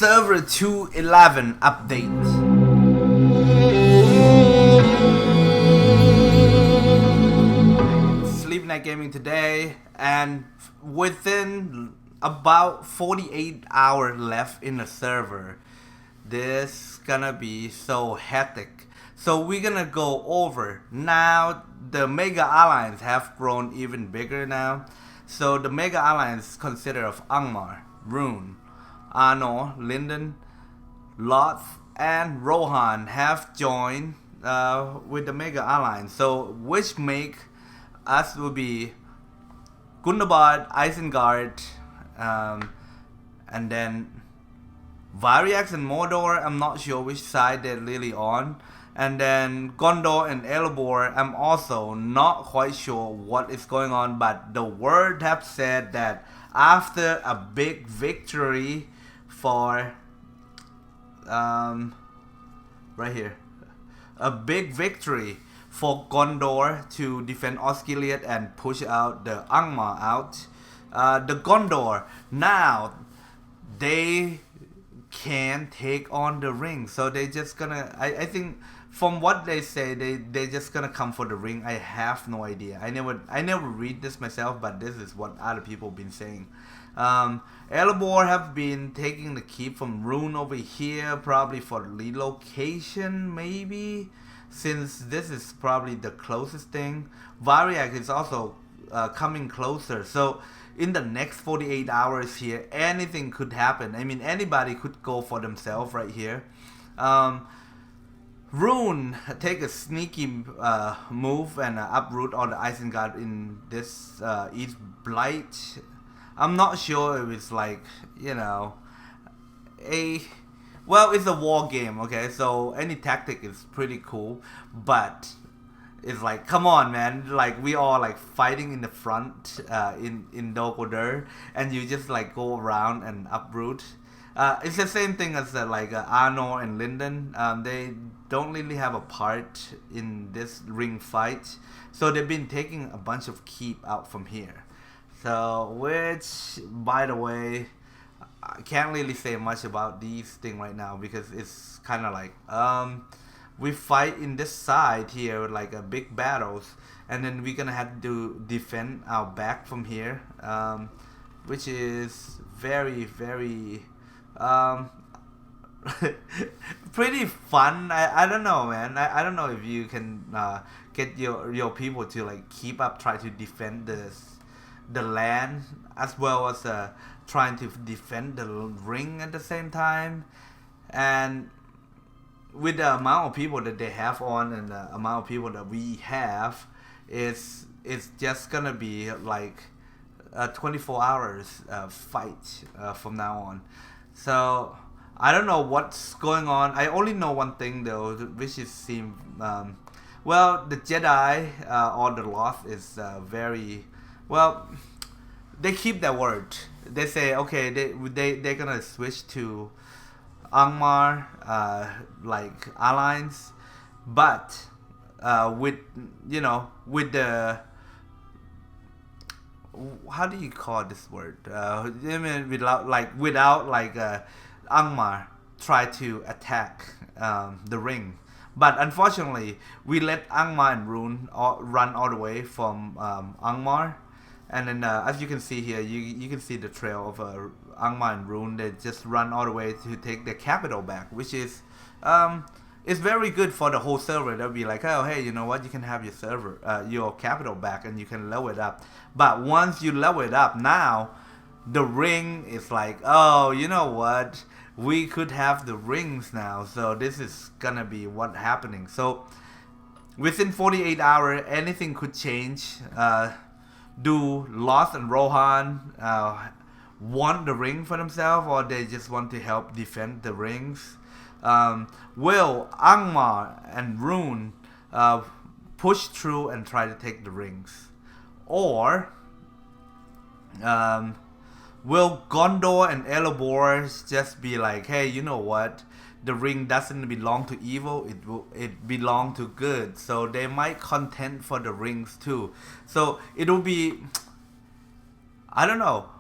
Server 211 update. Sleepynight gaming today, and within about 48 hours left in the server, this gonna be so hectic. So we're gonna go over now. The Mega Alliance have grown even bigger now. So the Mega Alliance consider of Angmar, Rune, Arno, Linden, Loth, and Rohan have joined with the Mega Alliance. So which make us will be Gundabad, Isengard, and then Variax and Mordor. I'm not sure which side they're really on. And then Gondor and Erebor, I'm also not quite sure what is going on, but the word have said that after a big victory for right here, a big victory for Gondor to defend Osgiliath and push out the Angmar out, the Gondor now they can take on the ring. So they just gonna, I think from what they say, they just gonna come for the ring. I have no idea. I never read this myself, but this is what other people been saying. Erebor have been taking the keep from Rune over here, probably for relocation maybe, since this is probably the closest thing. Variac is also coming closer. So in the next 48 hours here, anything could happen. I mean, anybody could go for themselves right here. Rune take a sneaky move and uproot all the Isengard in this East Blight. I'm not sure if it's like, you know, well, it's a war game, okay? So any tactic is pretty cool, but it's like, come on, man! Like, we are like fighting in the front in Dogoder, and you just like go around and uproot. It's the same thing as like Arno and Linden. They don't really have a part in this ring fight, so they've been taking a bunch of keep out from here. So, which, by the way, I can't really say much about these things right now because it's kind of like we fight in this side here like a big battles, and then we're gonna have to defend our back from here, which is very pretty fun. I don't know, man. I don't know if you can get your people to like keep up, try to defend the land as well as trying to defend the ring at the same time. And with the amount of people that they have on and the amount of people that we have, it's just gonna be like a 24 hours fight from now on. So I don't know what's going on. I only know one thing though, which is well, the Jedi or the Loth is very well. They keep their word. They say, okay, they're gonna switch to Angmar like alliance, but with, you know, with the, how do you call this word? I mean, without like Angmar try to attack the ring. But unfortunately, we let Angmar and Rune run all the way from Angmar. And then as you can see here, you can see the trail of Angmar and Rune. They just run all the way to take their capital back, which is it's very good for the whole server. They'll be like, oh, hey, you know what? You can have your server, your capital back, and you can level it up. But once you level it up, now the ring is like, oh, you know what? We could have the rings now. So this is gonna be what's happening. So within 48 hours, anything could change. Do Loth and Rohan want the ring for themselves, or they just want to help defend the rings? Will Angmar and Rune push through and try to take the rings? Or will Gondor and Erebor just be like, hey, you know what? The ring doesn't belong to evil, it belong to good. So they might contend for the rings too. So it'll be, I don't know.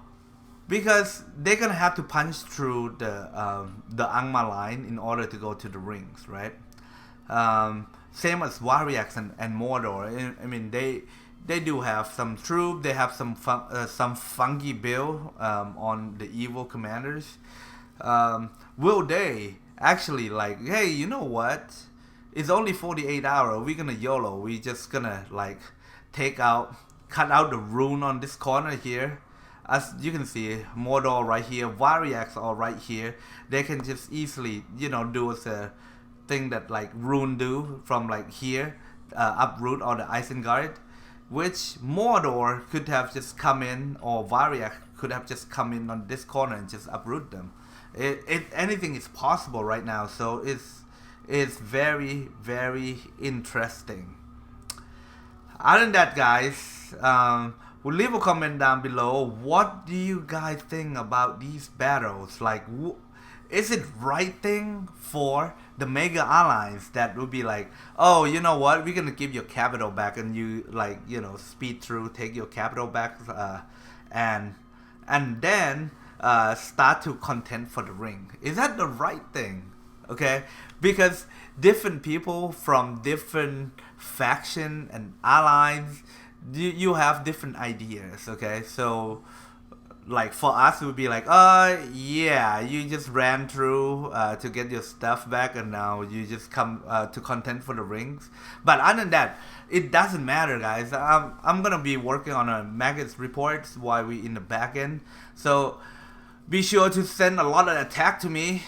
because they're gonna have to punch through the Angmar line in order to go to the rings, right? Same as Variax and Mordor. I mean, they do have some troop. They have some funky build on the evil commanders. Will they actually like, hey, you know what? It's only 48 hours. We're gonna YOLO. We just gonna like cut out the rune on this corner here. As you can see, Mordor right here, Variax all right here. They can just easily, do a thing that like rune do from like here, uproot all the Isengard, which Mordor could have just come in, or Variax could have just come in on this corner and just uproot them. Anything is possible right now, so it's very, very interesting. Other than that, guys, we'll leave a comment down below. What do you guys think about these battles? Like, is it right thing for the Mega Alliance that would be like, oh, you know what, we're gonna give your capital back, and you like, speed through, take your capital back, and then start to contend for the ring? Is that the right thing? Okay, because different people from different faction and allies, you have different ideas. Okay, so like for us it would be like, yeah, you just ran through to get your stuff back, and now you just come to contend for the rings. But other than that, it doesn't matter, guys. I'm gonna be working on a Maggots reports while we in the back end, so be sure to send a lot of attack to me,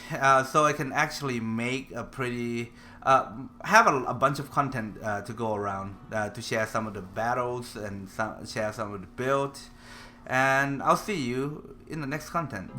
so I can actually make a pretty have a bunch of content to go around, to share some of the battles and share some of the build. And I'll see you in the next content.